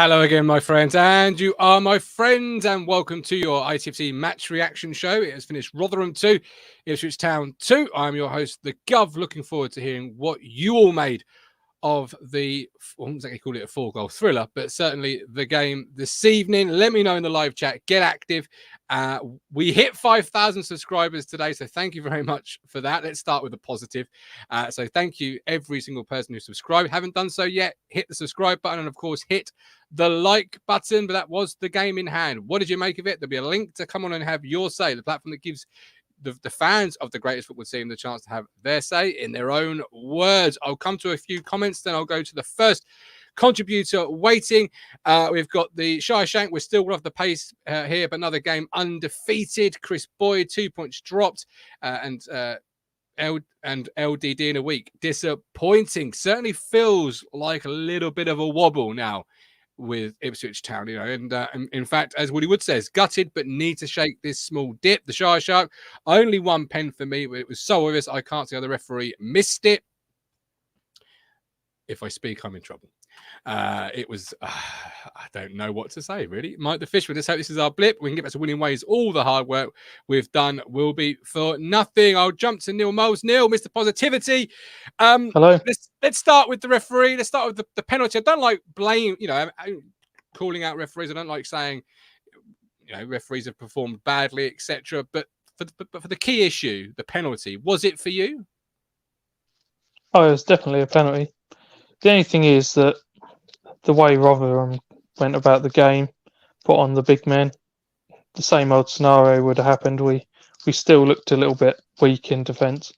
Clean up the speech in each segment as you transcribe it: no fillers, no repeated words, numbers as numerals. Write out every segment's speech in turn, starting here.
Hello again, my friends, and you are my friends, and welcome to your ITFC match reaction show. It has finished Rotherham 2, Ipswich Town 2. I'm your host, the Gov. Looking forward to hearing what you all made of the, I wouldn't exactly call it a 4-goal thriller, but certainly the game this evening. Let me know in the live chat. Get active. We hit 5,000 subscribers today, so thank you very much for that. Let's start with the positive. So thank you, every single person who subscribed. Haven't done so yet, hit the subscribe button and, of course, hit the like button. But that was the game in hand. What did you make of it? There'll be a link to come on and have your say, the platform that gives the fans of the greatest football team the chance to have their say in their own words. I'll come to a few comments, then I'll go to the first contributor waiting. We've got the Shy Shank. We're still off the pace here, but another game undefeated. Chris Boyd, 2 points dropped, and LDD in a week. Disappointing. Certainly feels like a little bit of a wobble now with Ipswich Town, you know, and in fact, as Woody Wood says, gutted but need to shake this small dip. The Shy Shark, only one pen for me, but it was so obvious I can't see how the referee missed it. If I speak, I'm in trouble. It was, I don't know what to say, really. Mike the Fish, we just hope this is our blip. We can get back to winning ways. All the hard work we've done will be for nothing. I'll jump to Neil Moles. Neil, Mr. Positivity. Hello. Let's start with the referee. Let's start with the penalty. I don't like calling out referees. I don't like saying, referees have performed badly, etc. But for the key issue, the penalty, was it for you? Oh, it was definitely a penalty. The only thing is that the way Rotherham went about the game, put on the big men, the same old scenario would have happened. We still looked a little bit weak in defence.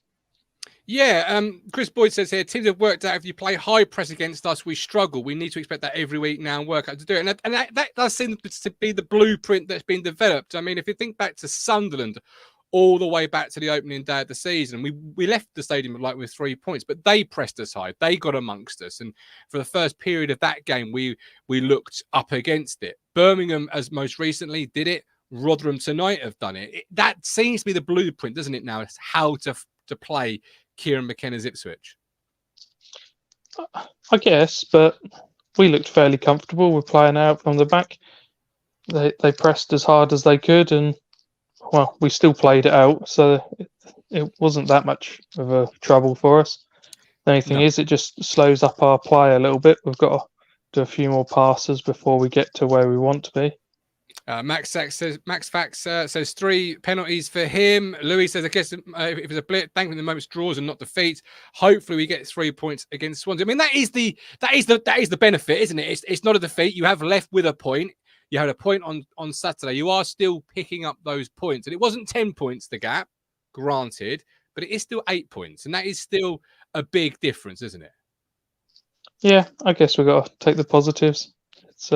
Yeah, Chris Boyd says here, teams have worked out if you play high press against us, we struggle. We need to expect that every week now and work out to do it. And that does seem to be the blueprint that's been developed. I mean, if you think back to Sunderland, all the way back to the opening day of the season, we left the stadium with 3 points, but they pressed us high. They got amongst us. And for the first period of that game, we looked up against it. Birmingham, as most recently, did it. Rotherham tonight have done it. That seems to be the blueprint, doesn't it, now? It's how to play Kieran McKenna's Ipswich. I guess, but we looked fairly comfortable with playing out from the back. They pressed as hard as they could, and well, we still played it out, so it wasn't that much of a trouble for us. The only thing is, it just slows up our play a little bit. We've got to do a few more passes before we get to where we want to be. Max Fax says 3 penalties for him. Louis says, I guess if it's a blip, thankfully the moment's draws and not defeats. Hopefully we get 3 points against Swansea. I mean, that is the benefit, isn't it? It's not a defeat. You have left with a point. You had a point on Saturday. You are still picking up those points. And it wasn't 10 points, the gap, granted, but it is still 8 points. And that is still a big difference, isn't it? Yeah, I guess we've got to take the positives. It's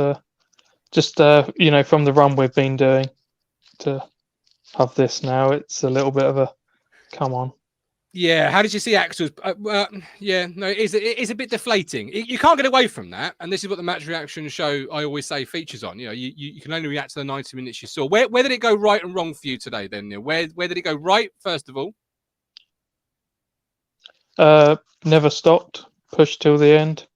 just, from the run we've been doing to have this now, it's a little bit of a come on. Yeah, how did you see Axel's? It is a bit deflating. You can't get away from that, and this is what the match reaction show I always say features on. You can only react to the 90 minutes you saw. Where did it go right and wrong for you today, then, Neil? Where did it go right first of all? Never stopped, pushed till the end.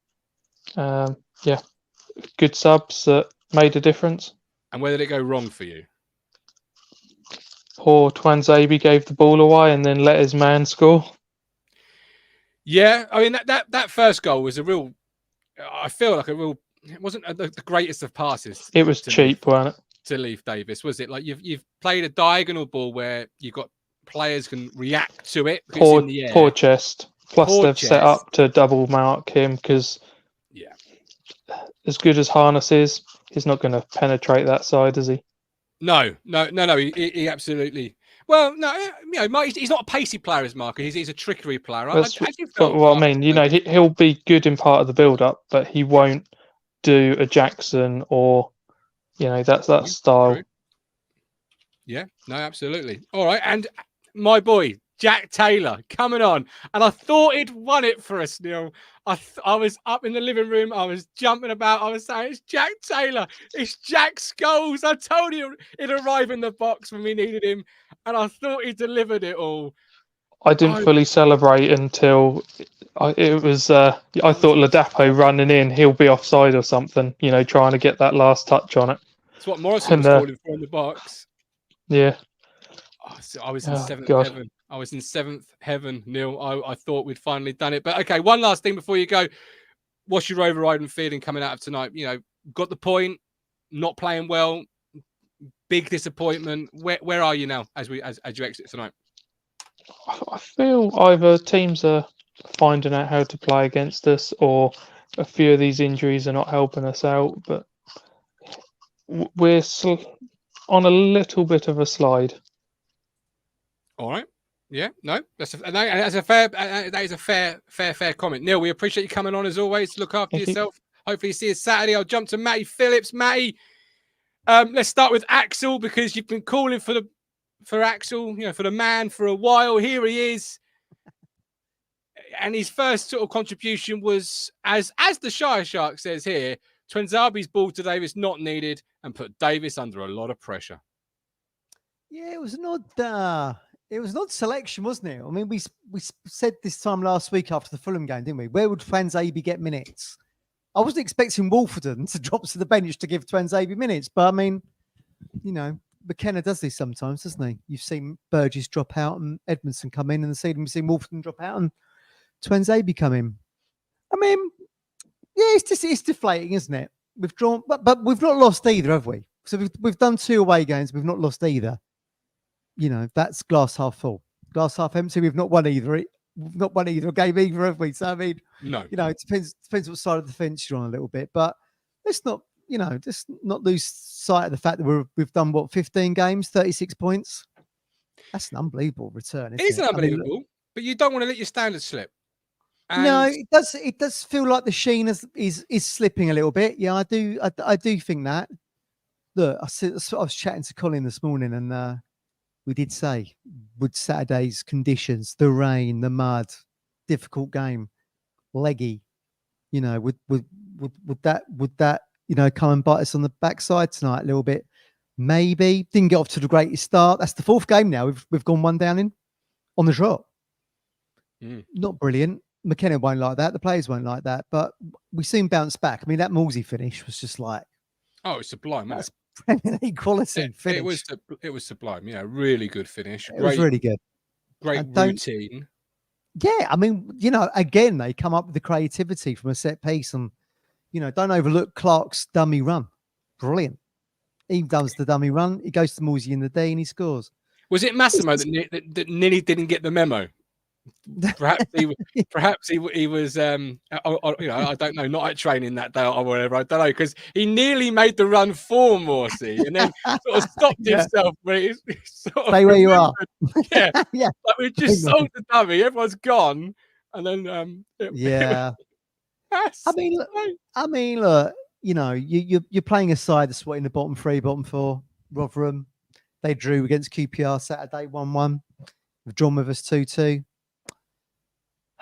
Good subs that made a difference. And where did it go wrong for you? Poor Twanzebe gave the ball away and then let his man score. Yeah, I mean that first goal was a real. I feel like a real. It wasn't the greatest of passes. It was cheap, wasn't it? To Leif Davis, was it? Like you've played a diagonal ball where you've got players can react to it. Poor chest. Plus they've set up to double mark him because as good as Harness is, he's not going to penetrate that side, is he? No. He absolutely. Well, no, he's not a pacey player, as Mark. He's a trickery player. That's what I mean. He'll be good in part of the build-up, but he won't do a Jackson or, that's that style. True. Yeah, no, absolutely. All right, and my boy Jack Taylor coming on, and I thought he'd won it for us, Neil. I was up in the living room, I was jumping about, I was saying, it's Jack Taylor, it's Jack Scholes. I told you he'd arrive in the box when we needed him, and I thought he delivered it all. I didn't fully celebrate until it was. I thought Ladapo running in, he'll be offside or something. Trying to get that last touch on it. It's what Morrison was calling for in the box. Yeah. Oh, so I was in seventh heaven. I was in seventh heaven, Neil. I thought we'd finally done it. But okay, one last thing before you go. What's your overriding feeling coming out of tonight? Got the point, not playing well, big disappointment. Where are you now as you exit tonight? I feel either teams are finding out how to play against us, or a few of these injuries are not helping us out. But we're on a little bit of a slide. All right. Yeah. No. That's a fair comment. Neil, we appreciate you coming on as always. Look after yourself. Hopefully, you see us Saturday. I'll jump to Matty Phillips. Matty, let's start with Axel, because you've been calling for Axel, for the man for a while. Here he is. And his first sort of contribution was, as the Shire Shark says here, Twenzabi's ball to Davis not needed, and put Davis under a lot of pressure. Yeah, it was an odd selection, wasn't it? I mean, we said this time last week after the Fulham game, didn't we? Where would Twenzabi get minutes? I wasn't expecting Wolverton to drop to the bench to give Twenzabi minutes, but I mean, McKenna does this sometimes, doesn't he? You've seen Burgess drop out and Edmondson come in, and you've seen Wolverton drop out and Twenzabi come in. I mean, yeah, it's deflating, isn't it? We've drawn, but we've not lost either, have we? So we've done 2 away games, we've not lost either. That's glass half full, glass half empty. We've not won either. We've not won either game either, have we? So I mean, no. It depends what side of the fence you're on a little bit, but let's not, just not lose sight of the fact that we've done 15 games, 36 points. That's an unbelievable return. It is unbelievable, but you don't want to let your standards slip. No, it does. It does feel like the sheen is slipping a little bit. Yeah, I do think that. Look, I was chatting to Colin this morning, and we did say, with Saturday's conditions, the rain, the mud, difficult game, leggy, would that come and bite us on the backside tonight a little bit? Maybe. Didn't get off to the greatest start. That's the 4th game now. We've gone 1 down on the trot. Not brilliant. McKenna won't like that. The players won't like that. But we soon bounce back. I mean, that Morsey finish was just like, oh, it's sublime. That's Premier League quality finish. It was sublime. Really good finish. It was really good. Great routine. Yeah, I mean, again, they come up with the creativity from a set piece, and don't overlook Clark's dummy run. Brilliant. He does the dummy run. He goes to Morsey in the D and he scores. Was it Massimo that nearly didn't get the memo? Perhaps he was I don't know, not at training that day or whatever. I don't know, because he nearly made the run for Morsey and then sort of stopped himself. But he sort of stay where you are. Yeah, yeah. Like we just sold the dummy. Everyone's gone, and then yeah. I mean, look, you're playing a side that's in the bottom 3, bottom 4. Rotherham, they drew against QPR Saturday 1-1. They've drawn with us 2-2.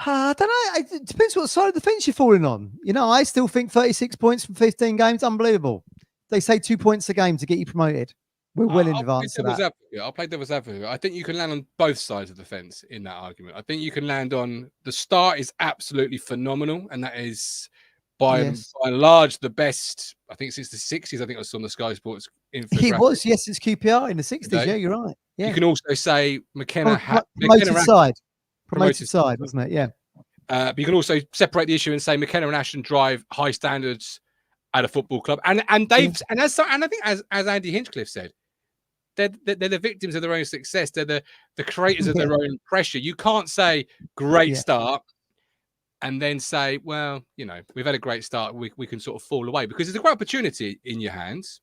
I don't know. It depends what side of the fence you're falling on. I still think 36 points from 15 games, unbelievable. They say 2 points a game to get you promoted. We're well in advance of that. I'll play devil's advocate. I think you can land on both sides of the fence in that argument. I think you can land on the start is absolutely phenomenal, and that is by and large the best. I think since the 60s. I think I was on the Sky Sports infographic. It was, yes, it's QPR in the 60s. Okay. Yeah, you're right. Yeah. You can also say McKenna promoted side, wasn't it? Yeah. But you can also separate the issue and say McKenna and Ashton drive high standards at a football club, and they've and I think as Andy Hinchcliffe said, they're the victims of their own success. They're the creators of their own pressure. You can't say great start and then say, well, we've had a great start. We can sort of fall away, because there's a great opportunity in your hands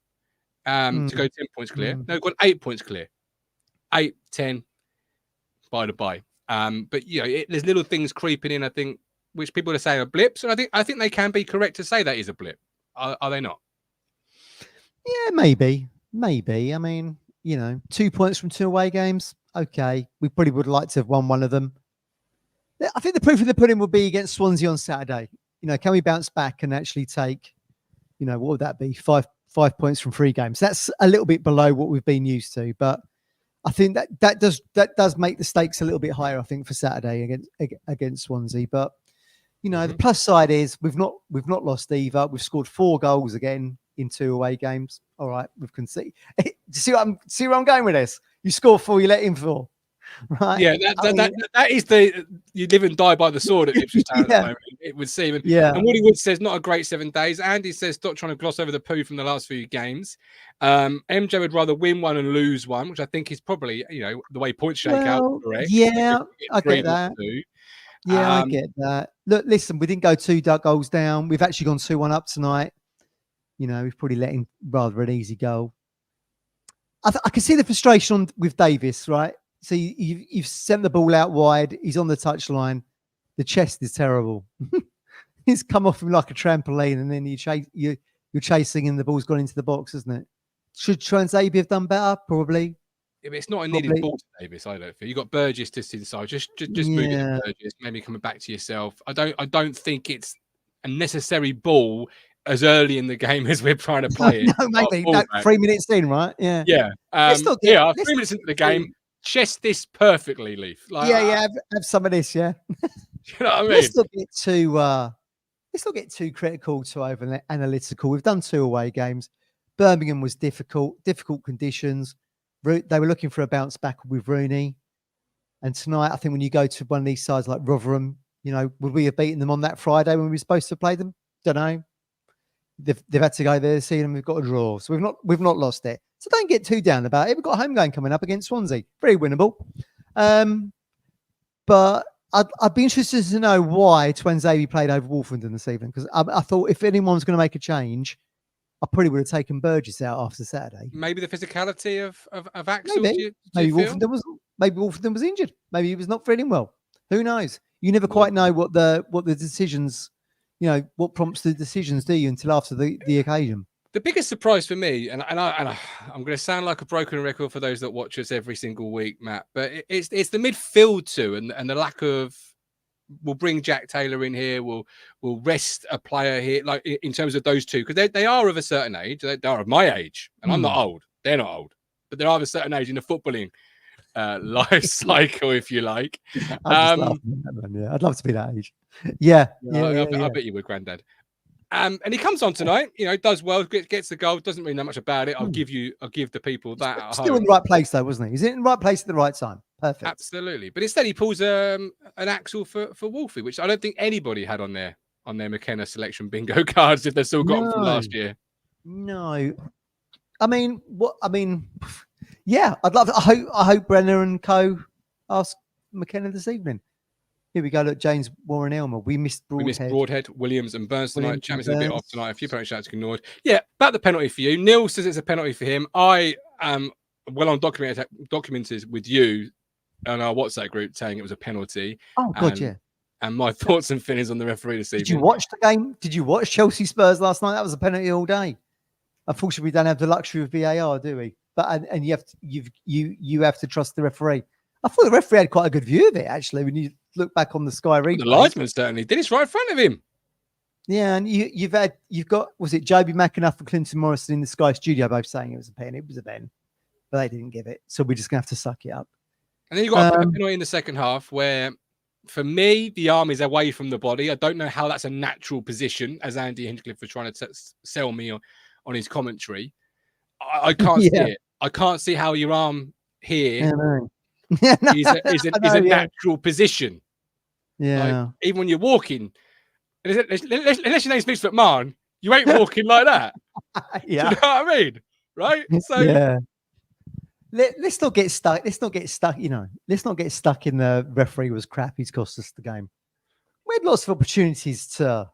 to go 10 points clear. No, we've got 8 points clear. 8, 10, by the by. But there's little things creeping in, I think, which people are saying are blips, and I think they can be correct to say that is a blip. Are they not? Yeah, maybe. I mean, 2 points from 2 away games. Okay, we probably would like to have won one of them. I think the proof of the pudding will be against Swansea on Saturday. Can we bounce back and actually take, what would that be? 5 points from 3 games. That's a little bit below what we've been used to, but I think that does make the stakes a little bit higher. I think for Saturday against Swansea, but the plus side is we've not lost either. We've scored 4 goals again in 2 away games. All right, we've conceded. Do you see where I'm going with this? You score 4, you let in 4. Right? Yeah, that is you live and die by the sword at Ipswich Town at the moment, it would seem. And Woody Wood says not a great 7 days. Andy says stop trying to gloss over the poo from the last few games. MJ would rather win one and lose one, which I think is probably the way points shake out. Correct? Yeah, I get that. Yeah, I get that. Look, listen, we didn't go 2 goals down. We've actually gone 2-1 up tonight. We've probably let in rather an easy goal. I can see the frustration with Davis, right? So you've sent the ball out wide. He's on the touchline. The chest is terrible. He's come off him like a trampoline, and then you're chasing, and the ball's gone into the box, isn't it? Should Transabi have done better? Probably. Yeah, but it's not a needed ball to Davis, I don't feel. You got Burgess to the side. Just move it to Burgess. Maybe coming back to yourself. I don't think it's a necessary ball as early in the game as we're trying to play it. No, maybe 3 minutes in, right? Yeah. Yeah. 3 minutes into the game. Chest this perfectly, Leaf. Have some of this, yeah. You know what I mean? Let's not get too critical, too over analytical. We've done 2 away games. Birmingham was difficult conditions. They were looking for a bounce back with Rooney. And tonight, I think when you go to one of these sides like Rotherham, would we have beaten them on that Friday when we were supposed to play them? Don't know. They've had to go there, see them. We've got a draw, so we've not lost it. So don't get too down about it. We've got a home game coming up against Swansea, very winnable. But I'd be interested to know why Twanzavy played over Wolfenden this evening, because I thought if anyone's going to make a change, I probably would have taken Burgess out after Saturday. Maybe the physicality of Axel. Maybe Wolfenden was injured. Maybe he was not feeling well. Who knows? You never quite know what the decisions. What prompts the decisions, do you, until after the occasion? The biggest surprise for me, and I'm going to sound like a broken record for those that watch us every single week, Matt, but it's the midfield too, and the lack of. We'll bring Jack Taylor in here. We'll rest a player here, like in terms of those two, because they are of a certain age. They are of my age, and I'm not old. They're not old, but they're of a certain age in the footballing life cycle, if you like. I'd love to be that age. Yeah, I bet you would, Grandad. And he comes on tonight. Does well, gets the goal. Doesn't mean that much about it. I'll give the people that. Still in the right place though, wasn't he? He's in the right place at the right time. Perfect. Absolutely. But instead, he pulls an Axel for Wolfie, which I don't think anybody had on their McKenna selection bingo cards if they've still got them from last year. No, yeah. I'd love. I hope Brenner and co ask McKenna this evening. Here we go. Look, James Warren Elmer. We missed Broadhead, Williams, and Burns tonight. Champions a bit off tonight. A few penalty shots ignored. Yeah, about the penalty for you. Neil says it's a penalty for him. I am documented with you on our WhatsApp group saying it was a penalty. Oh God, yeah. And my thoughts and feelings on the referee this evening. Did you watch the game? Did you watch Chelsea Spurs last night? That was a penalty all day. Unfortunately, we don't have the luxury of VAR, do we? But and you have to trust the referee. I thought the referee had quite a good view of it, actually, when you look back on the Sky replay. The linesman certainly did. It's right in front of him. Yeah, and you've got, was it Joby McAnuff and Clinton Morrison in the Sky studio both saying it was a pen? It was a pen, but they didn't give it. So we're just going to have to suck it up. And then you got a penalty in the second half where, for me, the arm is away from the body. I don't know how that's a natural position, as Andy Hinchcliffe was trying to sell me on his commentary. I can't see it. I can't see how your arm here is a natural position. Yeah. Like, even when you're walking, unless your name's Mitch McMahon, you ain't walking like that. Yeah. Do you know what I mean? Right? So yeah. Let's not get stuck. Let's not get stuck in the referee was crap. He's cost us the game. We had lots of opportunities to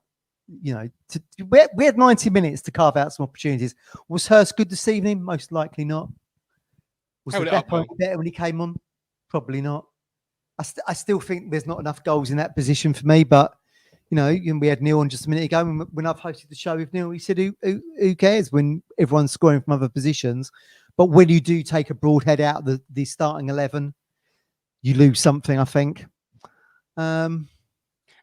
we had 90 minutes to carve out some opportunities. Was Hurst good this evening? Most likely not. Was the Beppo better when he came on? Probably not. I still think there's not enough goals in that position for me, but we had Neil on just a minute ago. When I've hosted the show with Neil, he said, who cares when everyone's scoring from other positions? But when you do take a Broadhead out of the starting 11, you lose something, I think.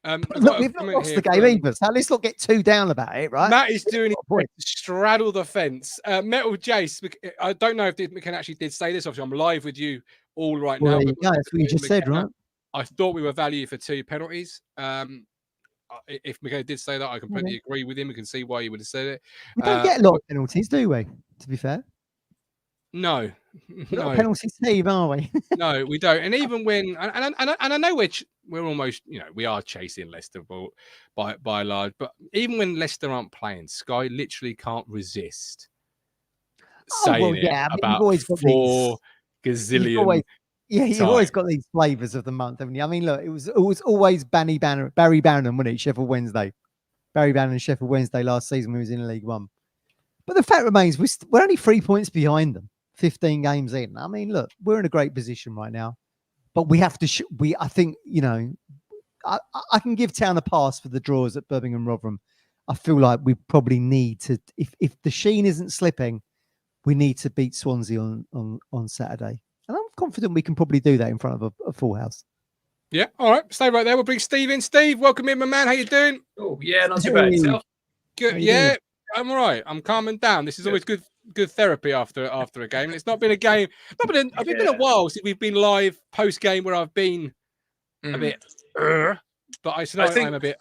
I've Look, got a we've not comment lost here the game from- either, so let's not get too down about it, right? Matt is doing Got a point. it to straddle the fence. Metal Jace, I don't know if McKenna actually did say this. Obviously, I'm live with you all right Well, now. there you but go. That's what you just said, McKenna, right? I thought we were value for 2 penalties. If McKenna did say that, I completely agree with him. We can see why he would have said it. We don't get a lot of penalties, do we? To be fair, No, we're not a no, penalty team, are we? no, we don't. And even when, and I know we're almost, we are chasing Leicester by large, but even when Leicester aren't playing, Sky literally can't resist saying it I mean, about you've always got 4 you've gazillion. you've always got these flavors of the month, haven't you? I mean, look, it was always Barry Bannon, wasn't it? Sheffield Wednesday, Barry Bannon, Sheffield Wednesday last season when he was in League One. But the fact remains, we're only 3 points behind them, 15 games in. I mean, look, we're in a great position right now, but we have to. I think I can give Town a pass for the draws at Birmingham Rotherham. I feel like we probably need to, if the sheen isn't slipping, we need to beat Swansea on Saturday. And I'm confident we can probably do that in front of a full house. Yeah, all right. Stay right there. We'll bring Steve in. Steve, welcome in, my man. How you doing? Oh, yeah, not too bad. Yourself? Good. Yeah, I'm all right. I'm calming down. This is always good therapy after a game. It's not been a game. It's been a while since we've been live post game where I've been a bit. But I think I'm a bit.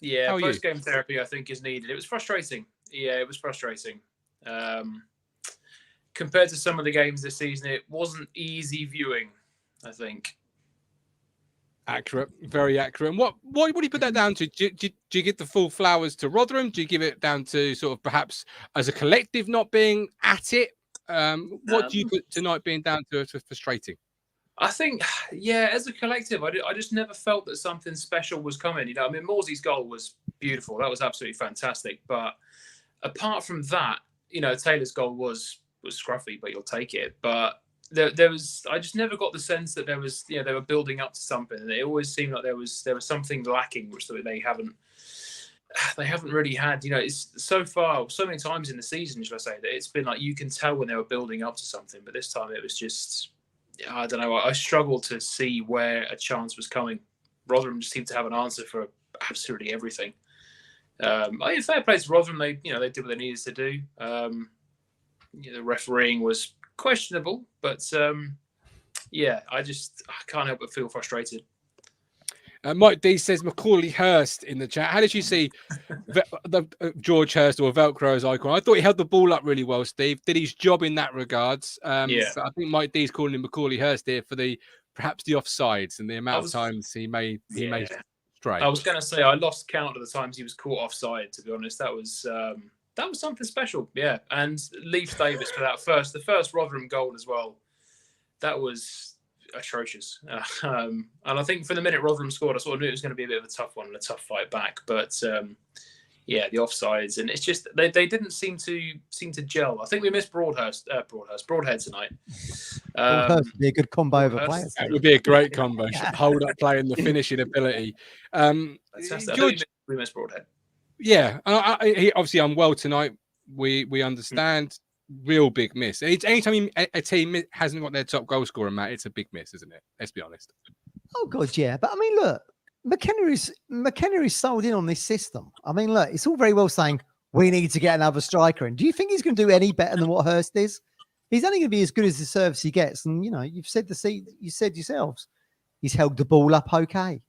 Yeah, post game therapy I think is needed. It was frustrating. Yeah, it was frustrating. Compared to some of the games this season, it wasn't easy viewing, I think. Accurate, very accurate. And what do you put that down to? Do you give the full flowers to Rotherham? Do you give it down to sort of perhaps as a collective not being at it? What do you put tonight being down to frustrating? I think, yeah, as a collective, I just never felt that something special was coming. I mean, Morsey's goal was beautiful. That was absolutely fantastic. But apart from that, Taylor's goal was scruffy, but you'll take it. But there was, I just never got the sense that there was, they were building up to something. And it always seemed like there was something lacking, which they haven't really had. It's so many times in the season, should I say, that it's been like you can tell when they were building up to something. But this time it was just, I don't know. I struggled to see where a chance was coming. Rotherham just seemed to have an answer for absolutely everything. Fair play to Rotherham. They did what they needed to do. The refereeing was questionable, but I can't help but feel frustrated. Mike D says Macaulay Hurst in the chat. How did you see the George Hurst or Velcro's icon? I thought he held the ball up really well, Steve. Did his job in that regards. But I think Mike D's calling him Macaulay Hurst here for perhaps the offsides and the amount of times he may stray. I was going to say I lost count of the times he was caught offside. To be honest, that was something special. Yeah, and Leif Davis for the first Rotherham goal as well. That was atrocious. And I think for the minute Rotherham scored, I sort of knew it was going to be a bit of a tough one and a tough fight back. But the offsides, and it's just they didn't seem to gel. I think we missed Broadhead tonight. Broadhead would be a good combo of a player. That would be a great combo. Hold up play and the finishing ability. George, we missed Broadhead. Yeah, he obviously unwell tonight. We understand. Real big miss. Anytime a team hasn't got their top goal scorer, Matt, it's a big miss, isn't it? Let's be honest. Oh god, yeah. But I mean, look, McKenna is sold in on this system. I mean, look, it's all very well saying we need to get another striker in. Do you think he's going to do any better than what Hurst is? He's only going to be as good as the service he gets. And you've said you said yourselves, he's held the ball up okay.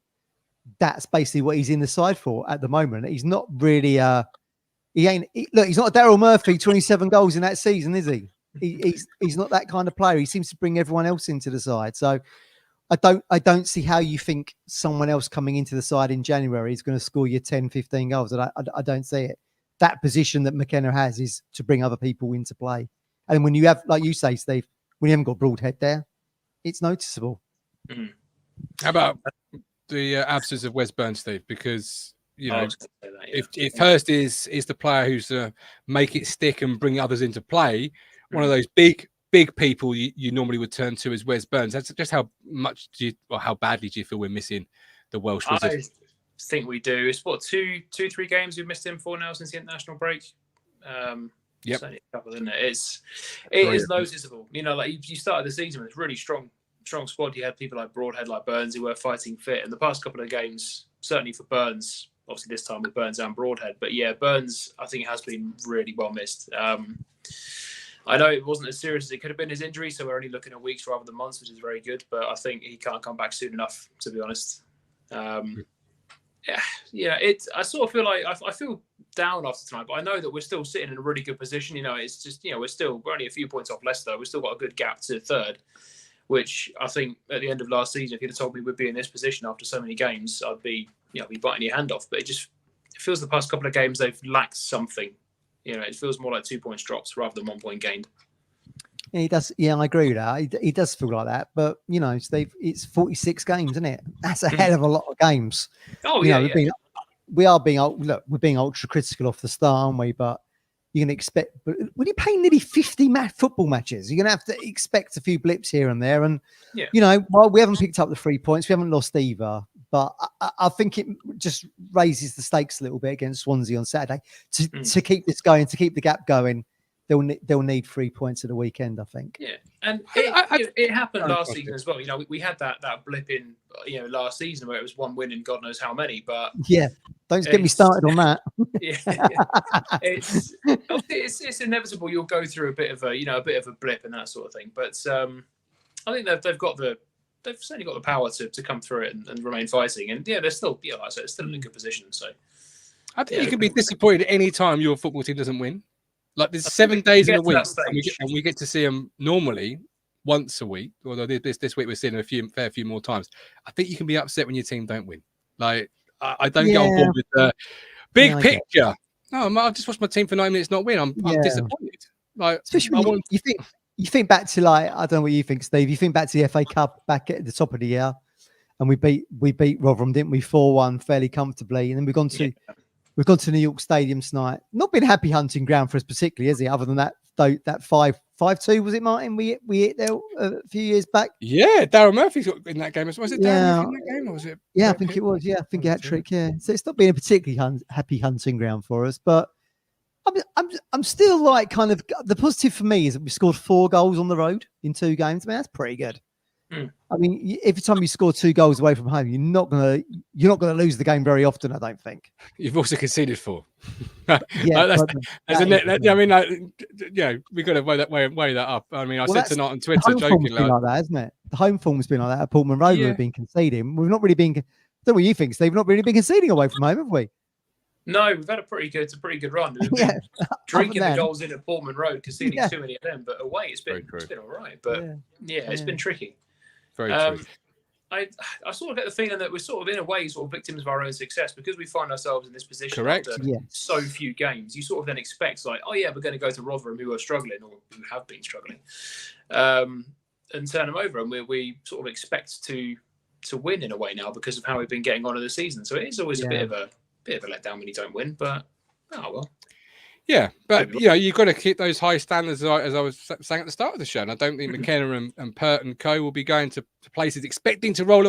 That's basically what he's in the side for at the moment. He's not really he's not Daryl Murphy, 27 goals in that season, is he? He's not that kind of player. He seems to bring everyone else into the side. So I don't see how you think someone else coming into the side in January is going to score you 10, 15 goals. I don't see it. That position that McKenna has is to bring other people into play. And when you have, like you say, Steve, when you haven't got Broadhead there, it's noticeable. Mm. How about the absence of Wes Burns, Steve? Because if Hurst is the player who's make it stick and bring others into play, one of those big people you normally would turn to is Wes Burns. That's just how badly do you feel we're missing the Welsh Wizard? I think we do. It's what 2-3 games we've missed him for now since the international break. Yep. A couple, isn't it? It is noticeable. Like you started the season with a really strong squad. You had people like Broadhead, like Burns, who were fighting fit. And the past couple of games, certainly for Burns. Obviously, this time with Burns and Broadhead, but yeah, Burns I think has been really well missed. I know it wasn't as serious as it could have been, his injury, so we're only looking at weeks rather than months, which is very good. But I think he can't come back soon enough, to be honest. I sort of feel like I feel down after tonight, but I know that we're still sitting in a really good position. It's just we're only a few points off Leicester. We've still got a good gap to third, which I think at the end of last season, if you'd have told me we'd be in this position after so many games, I'd be biting your hand off. But it feels the past couple of games they've lacked something. It feels more like 2 points drops rather than 1 point gained. Yeah, he does. Yeah, I agree with that. He does feel like that. But Steve, it's 46 games, isn't it? That's a hell of a lot of games. Oh we're being ultra critical off the start, aren't we? But you're going to expect. But when you're playing nearly 50 football matches, you're going to have to expect a few blips here and there. And while we haven't picked up the 3 points, we haven't lost either. But I think it just raises the stakes a little bit against Swansea on Saturday to keep this going, to keep the gap going. They'll need 3 points at the weekend, I think. Yeah, and it happened last season as well. We had that blip in last season where it was 1 win in God knows how many. But yeah, don't get me started on that. It's inevitable. You'll go through a bit of a blip and that sort of thing. But I think they've certainly got the power to come through it and remain fighting. And they're still, like I said, they're still in a good position. So I think you can be disappointed any time your football team doesn't win. Like there's 7 days in a week, and we get to see them normally once a week. Although this week we're seeing a fair few more times. I think you can be upset when your team don't win. Like I don't get on board with the big picture. No, I've just watched my team for 9 minutes not win. I'm disappointed. Like especially when you think back to, like, I don't know what you think, Steve. You think back to the FA Cup back at the top of the year, and we beat Rotherham, didn't we? 4-1 fairly comfortably, and then we've gone to New York Stadium tonight. Not been happy hunting ground for us particularly, is it? Other than that 5-2, was it, Martin? We hit there a few years back. Yeah, Daryl Murphy's got in that game. Was it Daryl Murphy in that game, or was it? Yeah, I think it was. Yeah, I think a hat trick. Yeah, so it's not been a particularly happy hunting ground for us, but I'm still like kind of the positive for me is that we scored 4 goals on the road in 2 games. I mean, that's pretty good. I mean, every time you score 2 goals away from home, you're not gonna lose the game very often. I don't think. You've also conceded 4. Yeah, we got to weigh that up. I mean, I said tonight on Twitter, joking like that, isn't it? The home form's been like that at Portman Road. We've been conceding. We've not really been. I don't know what you think, Steve. We've not really been conceding away from home, have we? No, we've had a pretty good run. Drinking the goals in at Portman Road, conceding too many of them, but away it's been all right. But it's been tricky. Very true. I sort of get the feeling that we're sort of in a way sort of victims of our own success because we find ourselves in this position Correct. after so few games. You sort of then expect like, oh yeah, we're going to go to Rotherham who are struggling or who have been struggling, and turn them over, and we sort of expect to win in a way now because of how we've been getting on in the season. So it is always a bit of a letdown when you don't win, but oh well. Yeah, but you've got to keep those high standards, as I was saying at the start of the show. And I don't think McKenna and Pert and co will be going to places expecting to roll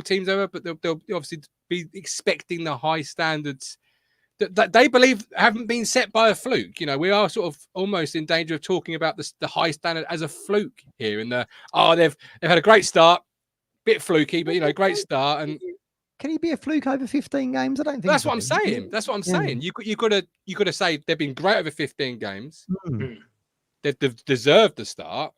teams over, but they'll obviously be expecting the high standards that they believe haven't been set by a fluke. We are sort of almost in danger of talking about the high standard as a fluke here. And they've had a great start, bit fluky, but great start. And can he be a fluke over 15 games? I don't think that's what I'm saying. That's what I'm saying. You got to say they've been great over 15 games. They've deserved the start.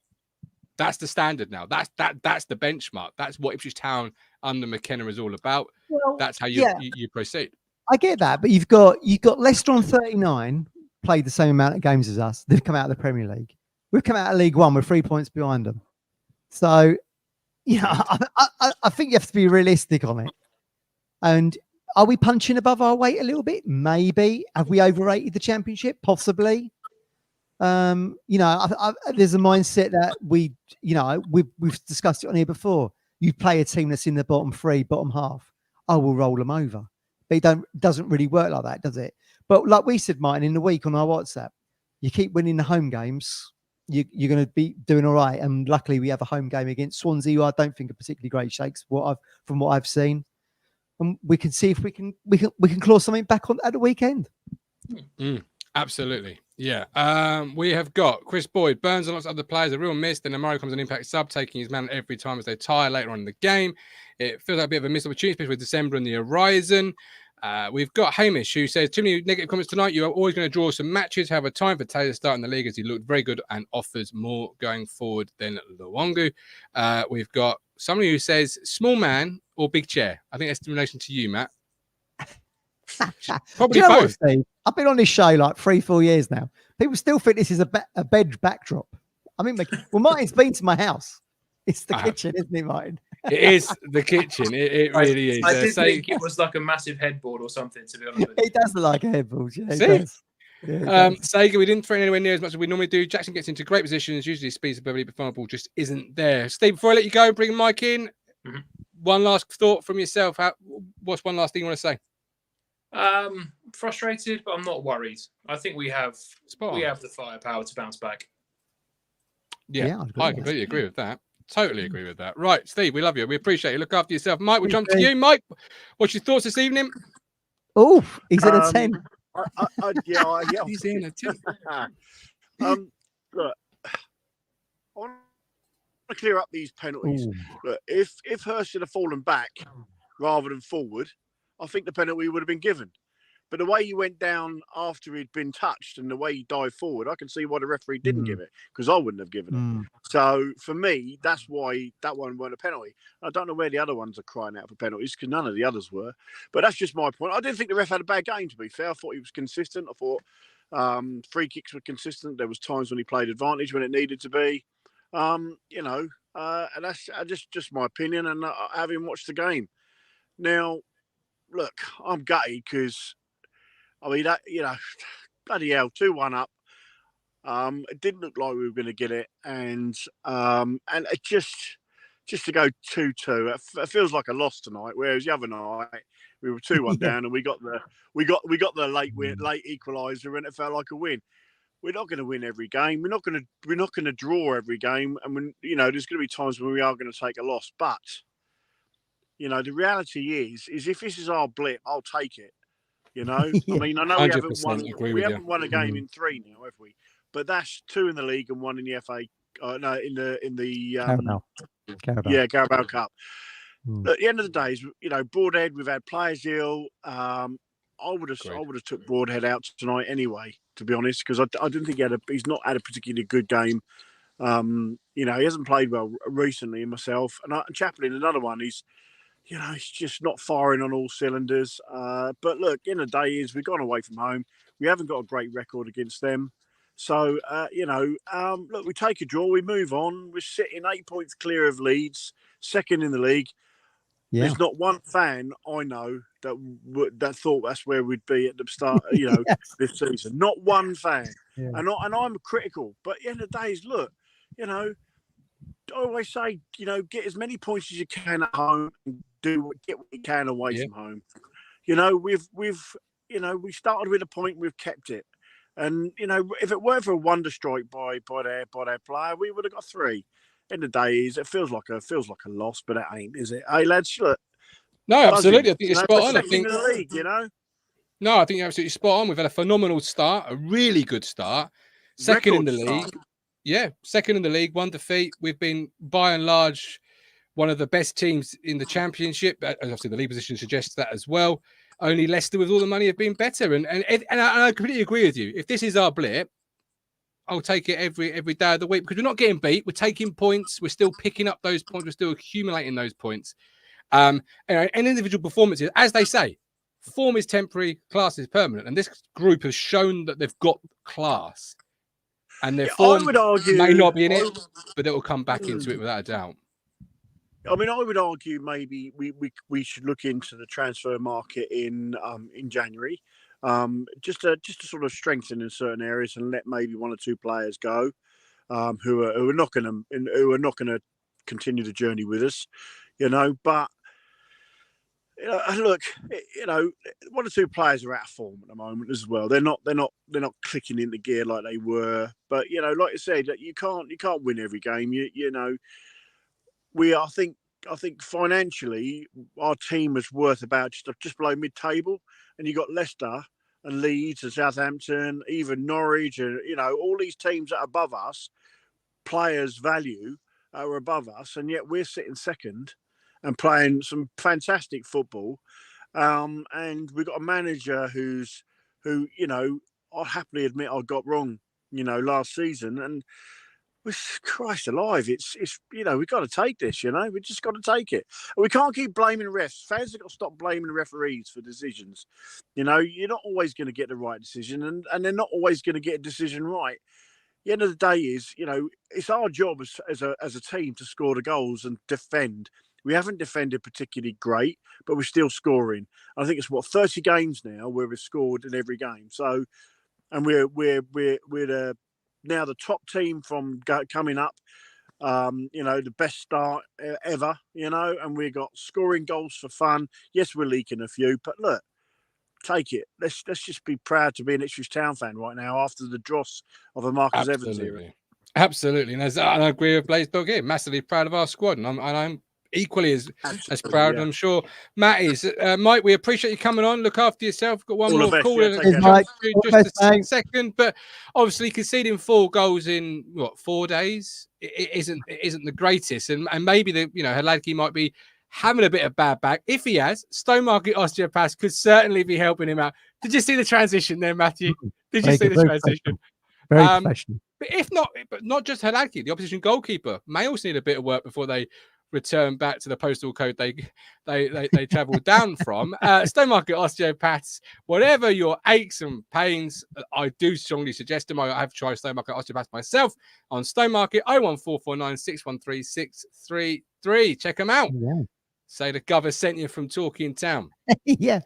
That's the standard now. That's the benchmark. That's what Ipswich Town under McKenna is all about. Well, that's how you proceed. I get that, but you've got Leicester on 39, played the same amount of games as us. They've come out of the Premier League. We've come out of League One with 3 points behind them. So, I think you have to be realistic on it. And are we punching above our weight a little bit? Maybe. Have we overrated the Championship? Possibly. There's a mindset that we've discussed it on here before. You play a team that's in the bottom 3, bottom half. I will roll them over. But it doesn't really work like that, does it? But like we said, Martin, in the week on our WhatsApp, you keep winning the home games, you're going to be doing all right. And luckily, we have a home game against Swansea, who I don't think are particularly great shakes from what I've seen. And we can see if we can claw something back on at the weekend. Absolutely. Yeah. We have got Chris Boyd. Burns and lots of other players a real miss. Then Amaro comes an impact sub, taking his man every time as they tire later on in the game. It feels like a bit of a missed opportunity, especially with December and the horizon. We've got Hamish, who says, too many negative comments tonight. You are always going to draw some matches. However, time for Taylor starting the league as he looked very good and offers more going forward than Luongo. We've got somebody who says, small man or big chair. I think that's in relation to you, Matt. Probably Do you know both. what, Steve? I've been on this show like 3-4 years now. People still think this is a bed backdrop. I mean, well, Martin's been to my house. It's the kitchen, isn't it, Martin? It is the kitchen. It really is. I did think it was like a massive headboard or something, to be honest with you. It does look like a headboard. Yeah, See? it does. Yeah, it does. Sega, we didn't throw anywhere near as much as we normally do. Jackson gets into great positions. Usually speeds of Beverly, but final ball just isn't there. Steve, before I let you go, bring Mike in. Mhm. One last thought from yourself. What's one last thing you want to say? Frustrated, but I'm not worried. I think we have the firepower to bounce back. Yeah, I completely agree with that. Totally agree with that. Right, Steve, we love you. We appreciate you. Look after yourself. Mike, we'll jump to you. Mike, what's your thoughts this evening? Oh, he's in a 10. Yeah. He's in a 10. Look, I want to clear up these penalties. Look, if Hurst had fallen back rather than forward, I think the penalty would have been given. But the way he went down after he'd been touched and the way he dived forward, I can see why the referee didn't give it, because I wouldn't have given it. So for me, that's why that one weren't a penalty. I don't know where the other ones are crying out for penalties, because none of the others were. But that's just my point. I didn't think the ref had a bad game, to be fair. I thought he was consistent. I thought free kicks were consistent. There was times when he played advantage when it needed to be. And that's just my opinion, and having watched the game. Now, look, I'm gutted because, I mean, bloody hell, 2-1 up. It didn't look like we were going to get it, and it just to go 2-2, it feels like a loss tonight. Whereas the other night we were 2-1 down, and we got the late equaliser, and it felt like a win. We're not going to win every game. We're not going to draw every game, and there's going to be times when we are going to take a loss. But the reality is if this is our blip, I'll take it. I mean, I know we haven't won a game in 3 now, have we? But that's 2 in the league and 1 in the FA. In the Carabao Cup. At the end of the day, Broadhead, we've had players ill. I would have took Broadhead out tonight anyway, to be honest, because I didn't think he's not had a particularly good game. He hasn't played well recently himself. And Chaplin, another one, he's just not firing on all cylinders. But look, in the day is we've gone away from home. We haven't got a great record against them. So, look, we take a draw, we move on. We're sitting 8 points clear of Leeds, second in the league. Yeah. There's not one fan I know that thought that's where we'd be at the start, this season. Not one fan. Yeah. And I'm critical. But at the end of the day is, look, I always say, get as many points as you can at home and get what you can away from home. We started with a point, we've kept it. And if it weren't for a wonder strike by their player, we would have got 3. End of the day is it feels like a loss, but it ain't, is it? Hey lads, look. No, absolutely. I think you're spot on. I think in the league, No, I think you're absolutely spot on. We've had a phenomenal start, a really good start. Second in the league. Yeah, second in the league, 1 defeat. We've been, by and large, one of the best teams in the championship. Obviously, the league position suggests that as well. Only Leicester, with all the money, have been better. And I completely agree with you. If this is our blip, I'll take it every day of the week, because we're not getting beat. We're taking points. We're still picking up those points. We're still accumulating those points. And individual performances, as they say, form is temporary, class is permanent. And this group has shown that they've got class. And their form may not be in it, but it will come back into it without a doubt. I mean, I would argue maybe we should look into the transfer market in January, just to sort of strengthen in certain areas and let maybe 1 or 2 players go, who are not going to continue the journey with us, But look, 1 or 2 players are out of form at the moment as well. They're not clicking into gear like they were. But like I said, you can't win every game. I think financially our team is worth about just below mid-table, and you got Leicester and Leeds and Southampton, even Norwich, and all these teams that are above us, players' value are above us, and yet we're sitting second and playing some fantastic football. And we've got a manager who, I'll happily admit I got wrong, last season. And Christ alive, it's we've got to take this, we just got to take it. And we can't keep blaming refs. Fans have got to stop blaming referees for decisions. You're not always going to get the right decision, and they're not always going to get a decision right. The end of the day is, it's our job as a team to score the goals and defend. We haven't defended particularly great, but we're still scoring. I think it's 30 games now where we've scored in every game. So, and we're now the top team from coming up. The best start ever. And we got scoring goals for fun. Yes, we're leaking a few, but look, take it. Let's just be proud to be an Ipswich Town fan right now after the dross of a Marcus Evans era. Absolutely, and I agree with Blaze Dog here. Massively proud of our squad, and I'm equally as proud. Yeah. I'm sure Matt is. Mike, we appreciate you coming on. Look after yourself. Got one all more call in just a second, but obviously conceding 4 goals in 4 days, it isn't the greatest, and maybe Hladky might be having a bit of bad back. If he has, Stowmarket osteopath could certainly be helping him out. Did you see the transition there, Matthew? Did you see the transition? Very professional. But if not, but not just Hladky, the opposition goalkeeper may also need a bit of work before they return back to the postal code they travelled down from. Stowmarket osteopaths, whatever your aches and pains, I do strongly suggest them. I have tried Stowmarket osteopaths myself on Stowmarket. 01449 613 633. Check them out. Yeah. Say the Gov has sent you from Talking Town. Yeah.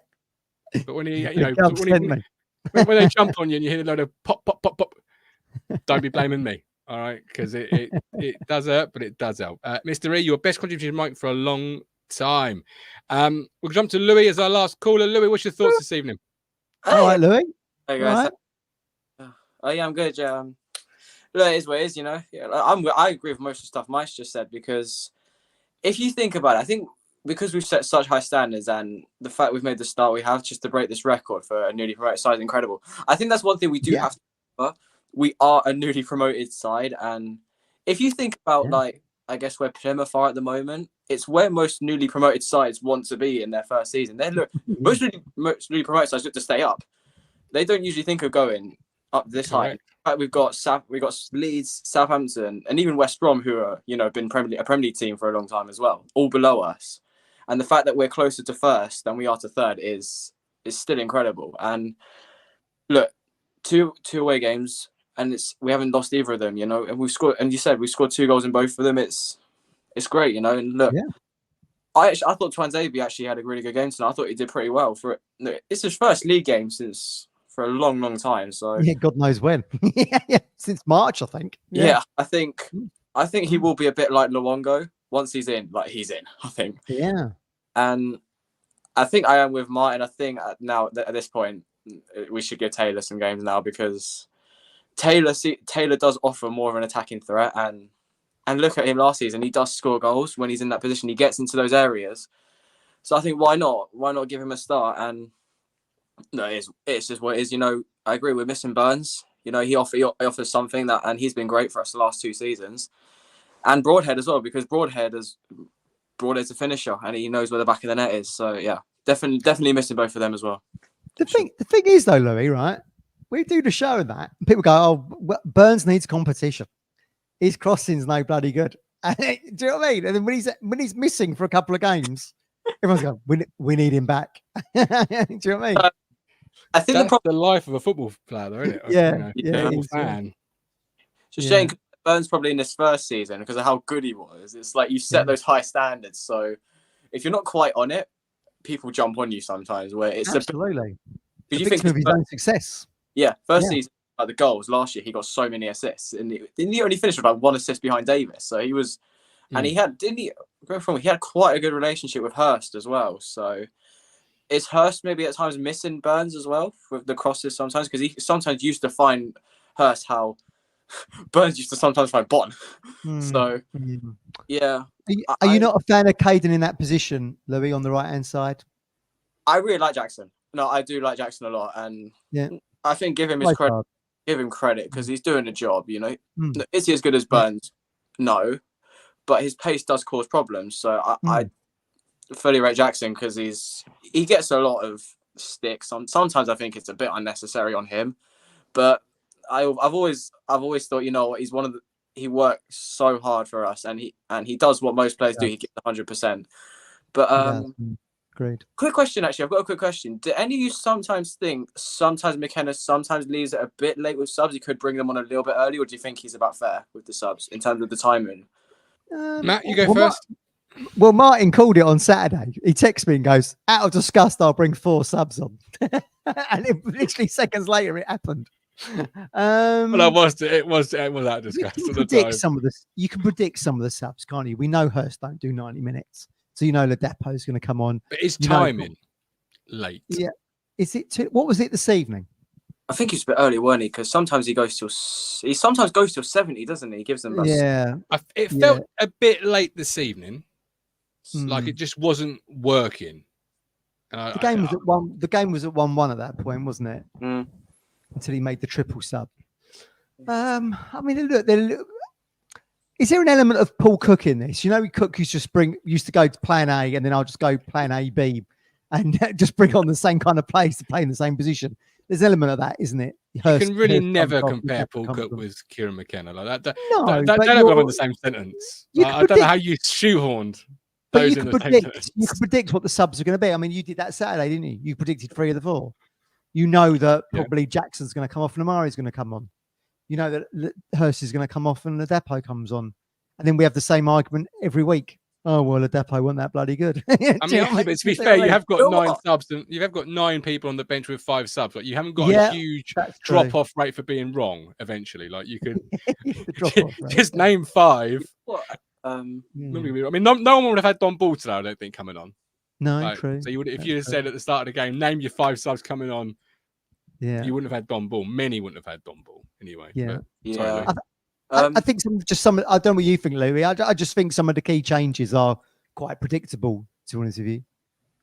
But when when they jump on you and you hear a load of pop, pop, pop, pop, don't be blaming me. All right, because it does hurt, but it does help. Mr. E, your best contribution, Mike, for a long time. We'll jump to Louis as our last caller. Louis, what's your thoughts this evening? All right, Louis. Hey guys. Right. Oh yeah, I'm good. Yeah. Look, it is what it is. Yeah, I agree with most of the stuff Mike's just said, because if you think about it, I think because we've set such high standards and the fact we've made the start we have just to break this record for a newly promoted side is incredible. I think that's one thing we do have to remember. We are a newly promoted side, and if you think about I guess where Plymouth are at the moment, it's where most newly promoted sides want to be in their first season. Most newly promoted sides look to stay up. They don't usually think of going up this high. In fact, we've got Leeds, Southampton, and even West Brom, who are been a Premier League team for a long time as well, all below us. And the fact that we're closer to first than we are to third is still incredible. And look, two away games. And we haven't lost either of them, and we've scored. And you said we scored 2 goals in both of them. It's great, And look, I thought Swansea actually had a really good game tonight. I thought he did pretty well for it. Look, it's his first league game for a long, long time. So God knows when. Since March, I think. Yeah, I think he will be a bit like Luongo once he's in. Like he's in, I think. Yeah. And I think I am with Martin. I think now at this point we should give Taylor some games now, because Taylor does offer more of an attacking threat, and look at him last season. He does score goals when he's in that position. He gets into those areas. So I think why not give him a start? And no, it's just what it is. I agree. We're missing Burns. He offers something and he's been great for us the last 2 seasons, and Broadhead as well, because Broadhead's a finisher and he knows where the back of the net is. So yeah, definitely missing both of them as well. The thing is though, Louis, right? We do the show and that. People go, "Oh, Burns needs competition. His crossing's no bloody good." Do you know what I mean? And then when he's missing for a couple of games, everyone's going, "We need him back." Do you know what I mean? I think that's the life of a football player, though, isn't it? Yeah. Fan. It's a shame Burns probably in this first season, because of how good he was. It's like you set those high standards, so if you're not quite on it, people jump on you sometimes. Where it's absolutely. Because you think of his own success. Yeah, first season, the goals last year, he got so many assists, and he only finished with 1 assist behind Davis. So he was, and he had he had quite a good relationship with Hurst as well. So is Hurst maybe at times missing Burns as well with the crosses sometimes, because he sometimes used to find Hurst how Burns used to sometimes find Bon. So yeah, are you not a fan of Caden in that position, Louis, on the right hand side? I really like Jackson. No, I do like Jackson a lot, and Yeah. I think give him Play his credit. hard. Give him credit because he's doing a job. You know, Mm. is he as good as Burns? No, but his pace does cause problems. So I fully rate Jackson because he gets a lot of sticks. Sometimes I think it's a bit unnecessary on him, but I've always thought, you know what, he's one of the. He works so hard for us, and he does what most players do. He gives 100%. But Great. quick question, actually, I've got a quick question. Do any of you sometimes think McKenna sometimes leaves it a bit late with subs? He could bring them on a little bit early, or do you think he's about fair with the subs in terms of the timing? Matt, you go first. Well, Martin called it on Saturday. He texts me and goes, "Out of disgust, I'll bring 4 subs on," and literally seconds later, it happened. Well, it was out of disgust You at can the time. predict some of this. You can predict some of the subs, can't you? We know Hurst don't do 90 minutes, so you know Ladapo's going to come on. But his timing late. Yeah. Is it? What was it this evening? I think he's a bit early, weren't he? Because sometimes he sometimes goes till 70, doesn't he? He gives them. Yeah. It felt a bit late this evening. Like it just wasn't working. And the game was at 1. The game was at 1-1 at that point, wasn't it? Mm. Until he made the triple sub. I mean, look. Is there an element of Paul Cook in this? You know, Cook used to go to plan A, and then I'll just go plan A, B, and just bring on the same kind of players to play in the same position. There's an element of that, isn't it? You can really never compare Paul Cook with Kieran McKenna like that. No, they don't belong in the same sentence. I don't know how you shoehorned. But you can predict what the subs are going to be. I mean, you did that Saturday, didn't you? You predicted 3 of the 4. You know that probably Jackson's going to come off and Amari's going to come on. You know that Hurst is going to come off and Ladapo comes on. And then we have the same argument every week. Oh, well, Ladapo wasn't that bloody good. I mean, but to be fair, you have got 9 subs and you have got 9 people on the bench with 5 subs. Like you haven't got a huge drop-off rate for being wrong eventually. Like you could just name 5. What? I mean, no one would have had Don Ball today, I don't think, coming on. No, true. So you would, if you had said at the start of the game, name your 5 subs coming on, you wouldn't have had Don Ball. Many wouldn't have had Don Ball anyway. Yeah, but, I think some. I don't know what you think, Louis. I just think some of the key changes are quite predictable. To be honest with you.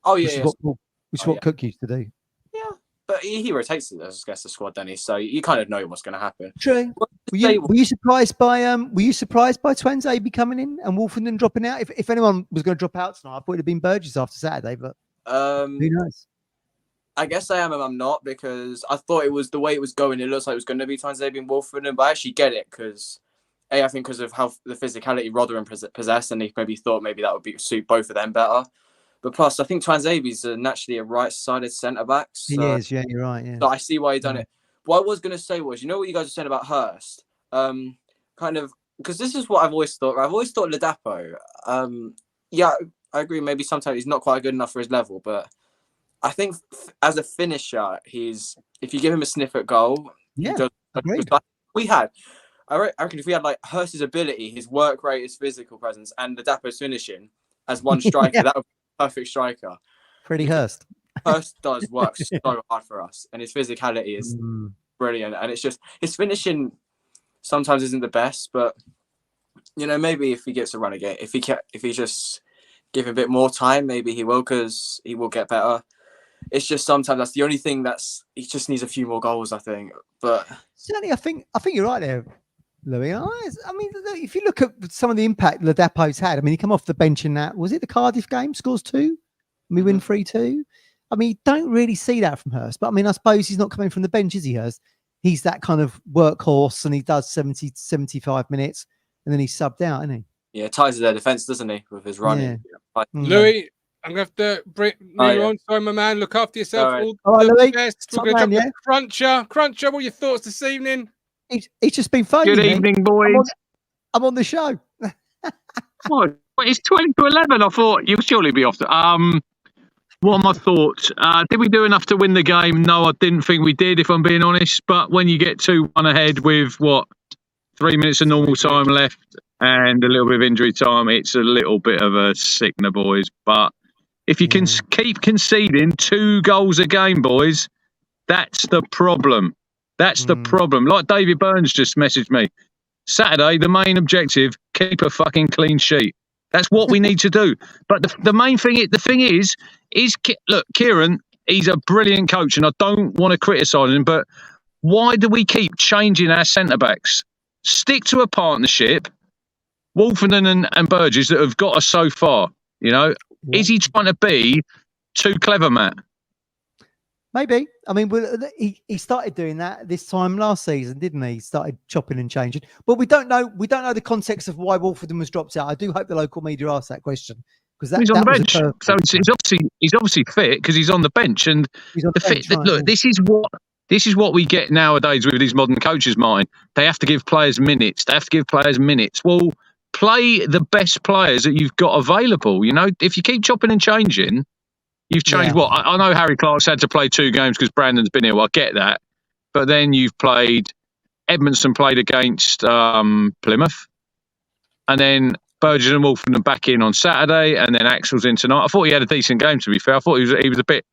Oh yeah, which is what Cook used to do. Yeah, but he rotates I guess the squad, then so you kind of know what's going to happen. True. Were you surprised by Twanzebe coming in and Wolfenden dropping out? If anyone was going to drop out tonight, I thought it'd have been Burgess after Saturday, but who knows? I guess I am and I'm not, because I thought it was the way it was going. It looks like it was going to be Twanzebe and Wolfenden, but I actually get it because I think because of how the physicality Rotherham possessed, and he maybe thought that would suit both of them better. But plus, I think Twanzebe's naturally a right-sided centre-back. So, he is, yeah, you're right. Yeah. So I see why he done it. What I was going to say was, you know what you guys were saying about Hurst? Kind of, because this is what I've always thought. I've always thought Ladapo, yeah, I agree. Maybe sometimes he's not quite good enough for his level, but I think as a finisher, if you give him a sniff at goal, I reckon if we had like Hurst's ability, his work rate, his physical presence, and Ladapo's finishing as one striker, that would be a perfect striker. Pretty Hurst. Hurst does work so hard for us, and his physicality is brilliant. And it's just his finishing sometimes isn't the best, but you know, maybe if he gets a run again, if he just give him a bit more time, maybe he will, because he will get better. It's just sometimes that's the only thing he just needs a few more goals, I think. But certainly, I think you're right there, Louis. I mean, if you look at some of the impact Ladapo's had, I mean, he come off the bench in that, was it the Cardiff game? Scores 2, and we win 3-2. I mean, you don't really see that from Hurst, but I mean, I suppose he's not coming from the bench, is he, Hurst? He's that kind of workhorse, and he does 70, 75 minutes, and then he's subbed out, isn't he? Yeah, ties to their defence, doesn't he, with his running? Yeah. Louis, I'm going to have to bring you on. Sorry, my man. Look after yourself. All right, Louis. Cruncher, what are your thoughts this evening? He's just been phoning. Good evening, boys. I'm on the show. What? It's 20 to 11. I thought you'll surely be off. What are my thoughts? Did we do enough to win the game? No, I didn't think we did, if I'm being honest. But when you get 2-1 ahead with 3 minutes of normal time left and a little bit of injury time, it's a little bit of a sickener, boys. But if you can keep conceding 2 goals a game, boys, that's the problem. That's the problem. Like David Burns just messaged me. Saturday, the main objective, keep a fucking clean sheet. That's what we need to do. But the main thing, the thing is, look, Kieran, he's a brilliant coach, and I don't want to criticise him, but why do we keep changing our centre backs? Stick to a partnership. Wolfenden and Burgess that have got us so far. You know, is he trying to be too clever, Matt? Maybe. I mean, he started doing that this time last season, didn't he? He started chopping and changing. But we don't know the context of why Wolfenden was dropped out. I do hope the local media asked that question because he's on the bench. So he's obviously fit because he's on the bench. And look, this is what we get nowadays with these modern coaches, Martin. They have to give players minutes. Well, play the best players that you've got available. You know, if you keep chopping and changing. You've changed what? I know Harry Clark's had to play 2 games because Brandon's been ill. I get that. But then you've played... Edmondson played against Plymouth. And then Burgess and Wolfenden back in on Saturday. And then Axel's in tonight. I thought he had a decent game, to be fair. I thought he was a bit...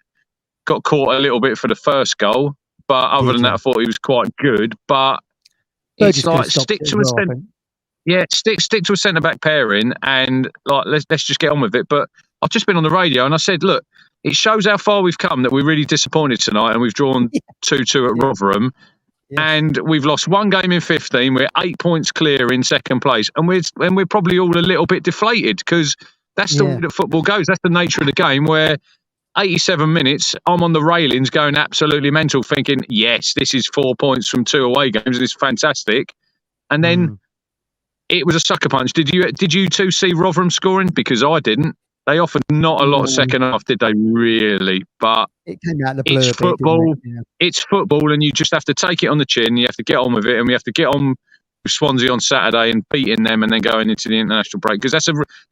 Got caught a little bit for the first goal. But other than that, I thought he was quite good. But it's like, stick to a centre... Yeah, stick to a centre-back pairing and like let's just get on with it. But I've just been on the radio and I said, look, it shows how far we've come that we're really disappointed tonight and we've drawn 2-2 at Rotherham and we've lost 1 game in 15. We're 8 points clear in second place and we're probably all a little bit deflated because that's the way that football goes. That's the nature of the game where 87 minutes, I'm on the railings going absolutely mental thinking, yes, this is 4 points from 2 away games and it's fantastic. And then it was a sucker punch. Did you two see Rotherham scoring? Because I didn't. They offered not a lot of second half, did they? Really? But it came out of the blue. It's football. It's football, and you just have to take it on the chin. You have to get on with it, and we have to get on with Swansea on Saturday and beating them, and then going into the international break because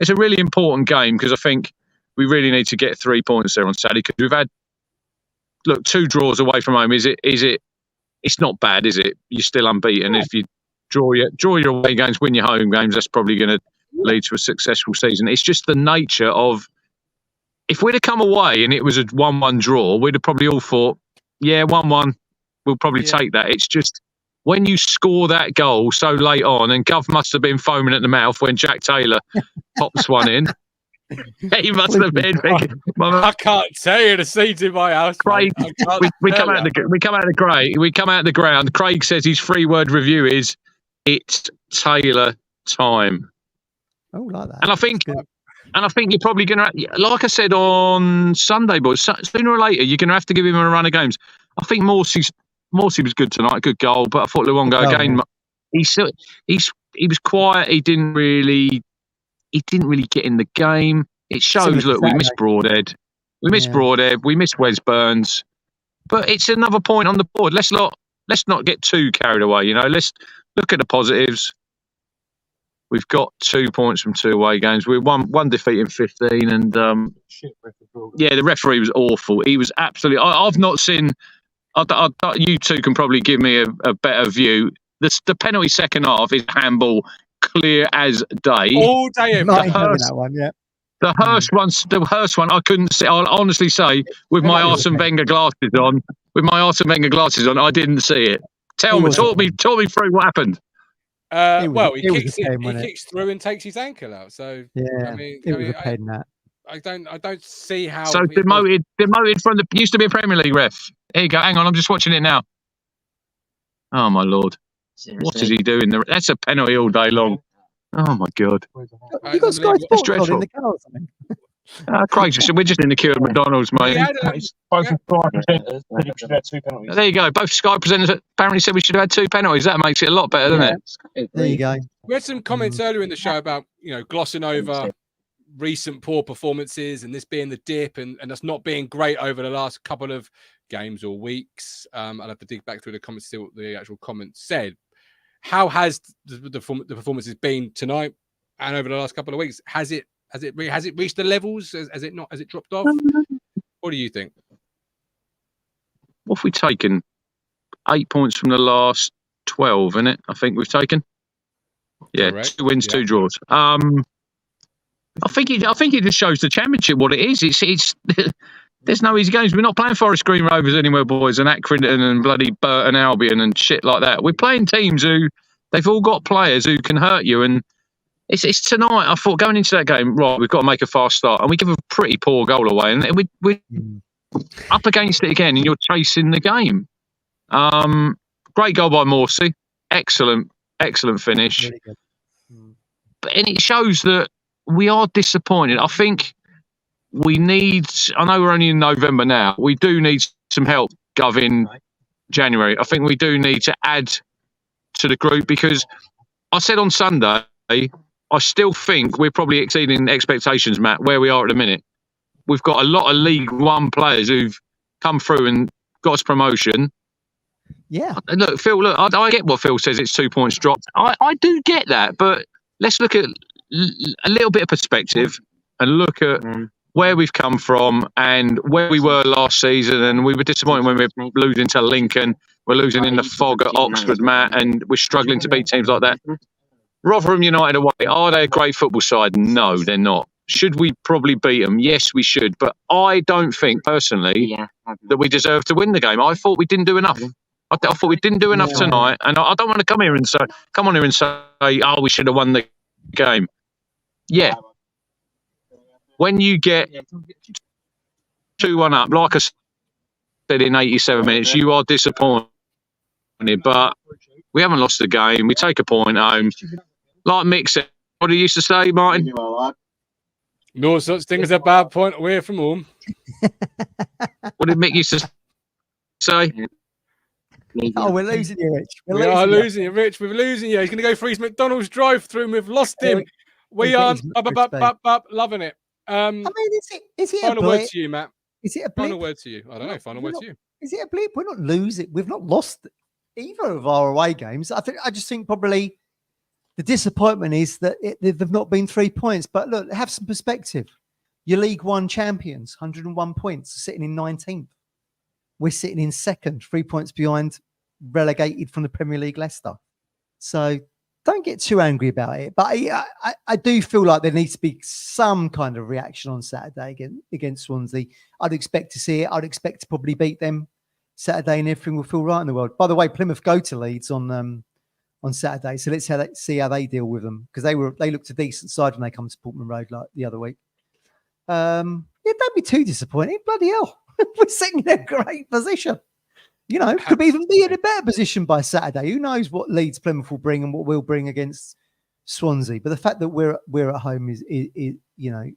it's a really important game. Because I think we really need to get 3 points there on Saturday. Because we've had 2 draws away from home. Is it? It's not bad, is it? You're still unbeaten if you. Draw your away games, win your home games. That's probably going to lead to a successful season. It's just the nature of if we'd have come away and it was a 1-1 draw, we'd have probably all thought, 1-1, we'll probably take that. It's just when you score that goal so late on, and Gov must have been foaming at the mouth when Jack Taylor pops one in. He must have been thinking, I can't tell you the seats in my house. Craig, we come out of the ground. Craig says his 3-word review is, "It's Taylor time." Oh, like that. And I think you're probably going to, like I said on Sunday, boys, sooner or later you're going to have to give him a run of games. I think Morsey was good tonight, good goal, but I thought Luongo again. He was quiet. He didn't really get in the game. It shows. Look, we missed Broadhead. We missed Wes Burns, but it's another point on the board. Let's not get too carried away. You know, let's look at the positives. We've got 2 points from 2 away games. We're one defeat in 15, and the referee was awful. He was absolutely. I've not seen. You two can probably give me a better view. The penalty second half is handball, clear as day. All day. The Hurst one, I couldn't see. I'll honestly say, with my Arsene Wenger glasses on, I didn't see it. Talk me through what happened. He kicks through and takes his ankle out. So I mean, it was a pain that. I don't see how. So demoted from the used to be a Premier League ref. Here you go. Hang on, I'm just watching it now. Oh my lord, seriously? What is he doing? That's a penalty all day long. Oh my god. You got Sky Sports on in the car or something? We're just in the queue at McDonald's, mate. There you go. Both Sky presenters apparently said we should have had 2 penalties. That makes it a lot better, doesn't it? There you go. We had some comments earlier in the show about glossing over recent poor performances and this being the dip and us not being great over the last couple of games or weeks. I'll have to dig back through the comments to see what the actual comments said. How has the performances been tonight and over the last couple of weeks? Has it reached the levels? Has it not? Has it dropped off? What do you think? What have we taken? 8 points from the last 12, isn't it? I think we've taken. Yeah, correct. 2 wins, 2 draws. I think it just shows the championship what it is. It's there's no easy games. We're not playing Forest Green Rovers anymore, boys, and Accrington and bloody Burton Albion and shit like that. We're playing teams who they've all got players who can hurt you. And it's tonight. I thought going into that game, right, we've got to make a fast start, and we give a pretty poor goal away, and up against it again and you're chasing the game. Great goal by Morsey. Excellent finish. Really good. And it shows that we are disappointed. I think we need, I know we're only in November now, we do need some help, Gov, in January. I think we do need to add to the group, because I said on Sunday, I still think we're probably exceeding expectations, Matt, where we are at the minute. We've got a lot of League One players who've come through and got us promotion. Yeah. Look, Phil, I get what Phil says, it's 2 points dropped. I do get that, but let's look at a little bit of perspective and look at where we've come from and where we were last season. And we were disappointed when we were losing to Lincoln. We're losing in the fog at Oxford, Matt, and we're struggling to beat teams like that. Rotherham United away, are they a great football side? No, they're not. Should we probably beat them? Yes, we should. But I don't think, personally, that we deserve to win the game. I thought we didn't do enough. I thought we didn't do enough tonight. And I don't want to come on here and say, oh, we should have won the game. Yeah. When you get 2-1 up, like I said, in 87 minutes, you are disappointed. But we haven't lost the game. We take a point home. Like Mick said, what did he used to say, Martin? No such thing as a bad point away from home. What did Mick used to say? Oh, we're losing you, Rich. We are losing you, Rich. We're losing you. He's going to go for his McDonald's drive-through, and we've lost him. We are loving it. I mean, is it final a blip? word to you, Matt. Is it a blip? Final word to you. I don't know. Final word to you. Is it a blip? We're not losing. We've not lost either of our away games. I just think probably the disappointment is that they've not been 3 points. But look, have some perspective. Your League One champions, 101 points, sitting in 19th. We're sitting in second, 3 points behind, relegated from the Premier League Leicester. So don't get too angry about it. But I do feel like there needs to be some kind of reaction on Saturday against Swansea. I'd expect to see it. I'd expect to probably beat them Saturday, and everything will feel right in the world. By the way, Plymouth go to Leeds on Saturday, so let's see how they deal with them, because they looked a decent side when they come to Portman Road like the other week. Don't be too disappointed. Bloody hell, we're sitting in a great position. You know, could even be in a better position by Saturday. Who knows what Leeds Plymouth will bring and what we'll bring against Swansea? But the fact that we're at home is you know,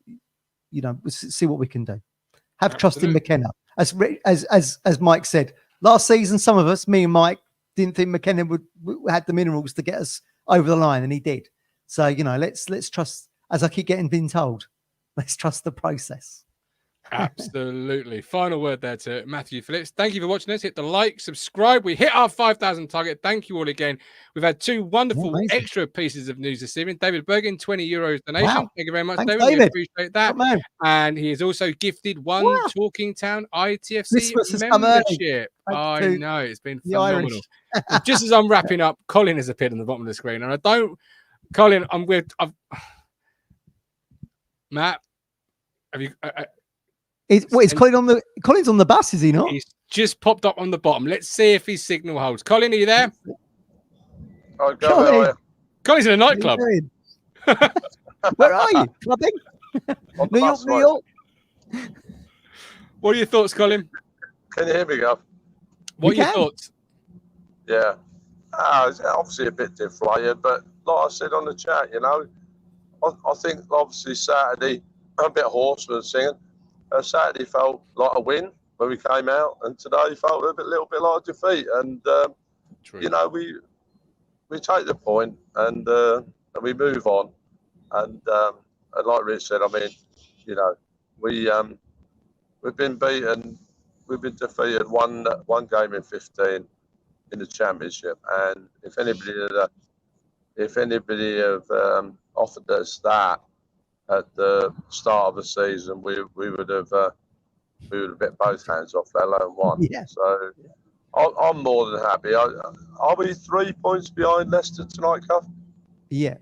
see what we can do. Have trust in McKenna. As Mike said last season, some of us, me and Mike, didn't think McKenna had the minerals to get us over the line, and he did. So you know, let's trust. As I keep being told, let's trust the process. Absolutely. Final word there to Matthew Phillips. Thank you for watching us. Hit the like, subscribe. We hit our 5,000 target. Thank you all again. We've had two wonderful extra pieces of news this evening. David Bergen, €20 donation. Wow. Thank you very much, David. We appreciate that. And he has also gifted one Talking Town ITFC membership. I know. It's been phenomenal. Just as I'm wrapping up, Colin has appeared on the bottom of the screen. And Colin, Matt, have you... Is Colin Colin's on the bus, is he not? He's just popped up on the bottom. Let's see if his signal holds. Colin, are you there? Colin's in a nightclub. Where are you? Clubbing? New York. What are your thoughts, Colin? Can you hear me, Gav? What are your thoughts? Yeah. It's obviously a bit deflated, but like I said on the chat, you know, I think obviously Saturday, I'm a bit hoarse with singing. Saturday felt like a win when we came out, and today felt a little bit like a defeat. And you know, we take the point and we move on. And like Rich said, I mean, you know, we've been beaten, we've been defeated one game in 15 in the Championship. And if anybody have offered us that at the start of the season, we would have bit both hands off, let alone one. Yeah. So I'm more than happy. Are we 3 points behind Leicester tonight, Cuff? Yeah.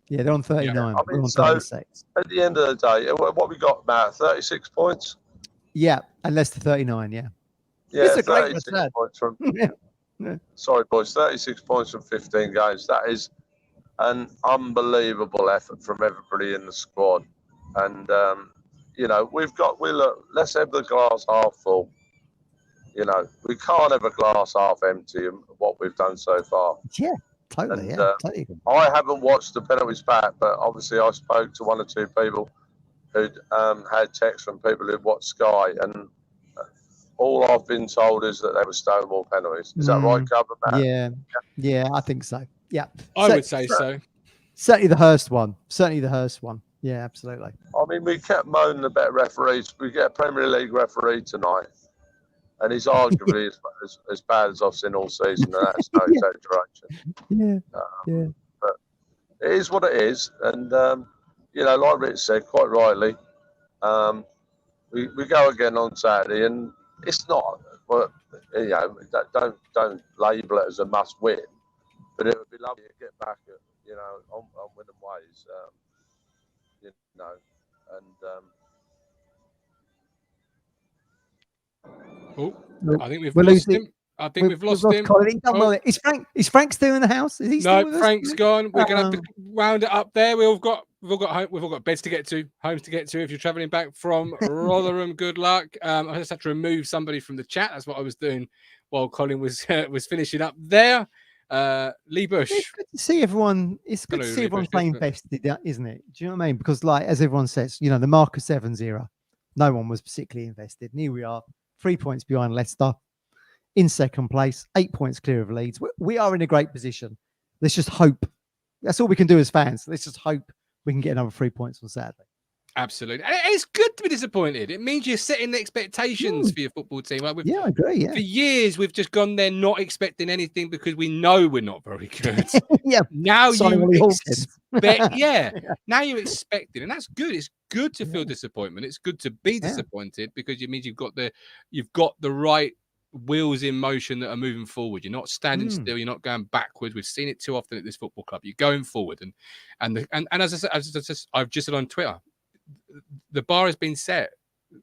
Yeah, they're on 39. Yeah. I mean, we're on so 36. At the end of the day, what we got, Matt? 36 points? Yeah, and Leicester 39, yeah. Yeah, it's a 36 great points from... Sorry, boys, 36 points from 15 games. That is an unbelievable effort from everybody in the squad. And, you know, we look. Let's have the glass half full. You know, we can't have a glass half empty in what we've done so far. Yeah, totally. And, Totally. I haven't watched the penalties back, but obviously I spoke to one or two people who'd had texts from people who'd watched Sky, and all I've been told is that they were Stonewall penalties. Is that right, Cover, Matt? Yeah, I think so. Yeah, I would say so. Certainly the Hurst one. Yeah, absolutely. I mean, we kept moaning about referees. We get a Premier League referee tonight, and he's arguably as bad as I've seen all season, and that's no exaggeration. Yeah. But it is what it is, and you know, like Rich said quite rightly, we go again on Saturday, and it's not. Well, you know, don't label it as a must win, but it would be lovely to get back, you know, on winning ways. You know, and I think we've lost him. I think we've lost him. Colin. Is Frank still in the house? Is he still with us? Frank's gone. We're gonna have to round it up there. We've all got beds to get to, homes to get to. If you're traveling back from Rotherham, good luck. I just had to remove somebody from the chat. That's what I was doing while Colin was finishing up there. Lee Bush. It's good to see everyone. It's good to see everyone playing vested, isn't it? Do you know what I mean? Because, like, as everyone says, you know, the Marcus Evans era, no one was particularly invested. And here we are, 3 points behind Leicester, in second place, 8 points clear of Leeds. We are in a great position. Let's just hope. That's all we can do as fans. Let's just hope we can get another 3 points on Saturday. Absolutely. And it's good to be disappointed. It means you're setting the expectations for your football team. Like I agree. Yeah. For years, we've just gone there not expecting anything because we know we're not very good. Now you expect, now you expect it. And that's good. It's good to feel disappointment. It's good to be disappointed because it means you've got the right wheels in motion that are moving forward. You're not standing still. You're not going backwards. We've seen it too often at this football club. You're going forward. And as I've just said on Twitter, the bar has been set.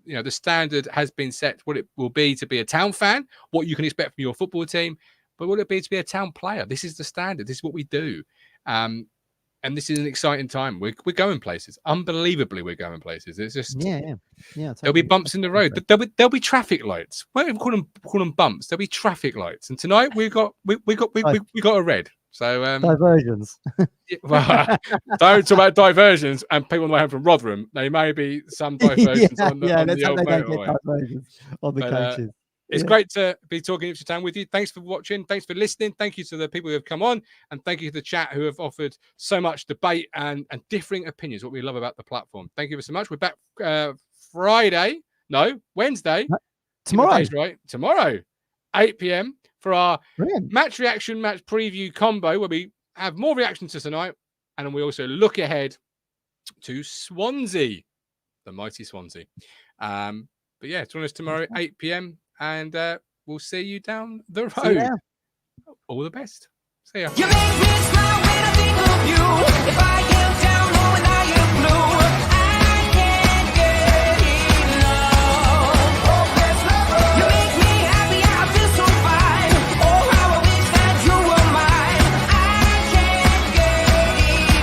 You know, the standard has been set. What it will be to be a Town fan, what you can expect from your football team, but what it be to be a Town player. This is the standard. This is what we do. And this is an exciting time. We're going places. Unbelievably, we're going places. It's just totally. There'll be bumps in the road. There'll be traffic lights. Why don't we call them bumps? There'll be traffic lights. And tonight we got a red. So diversions. Don't talk about diversions and people on the way home from Rotherham. There may be some diversions on the old motorway. On the coaches. It's great to be talking Ipswich Town with you. Thanks for watching. Thanks for listening. Thank you to the people who have come on, and thank you to the chat who have offered so much debate and differing opinions. What we love about the platform. Thank you so much. We're back Wednesday. Tomorrow. Right? Tomorrow, 8 p.m. for our match reaction, match preview combo, where we have more reactions to tonight, and then we also look ahead to Swansea, the mighty Swansea. But yeah, join us tomorrow, 8 p.m. And we'll see you down the road. All the best. See ya. You make me smile when I think of you. If I am down or when I am blue, I can't get enough. Oh, yes, you make me happy, I feel so fine. Oh, how I wish that you were mine. I can't get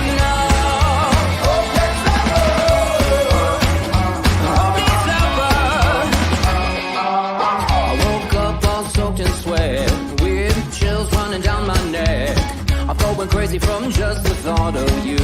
enough. Oh, yes, soaked in sweat, with chills running down my neck. I felt went crazy from just the thought of you.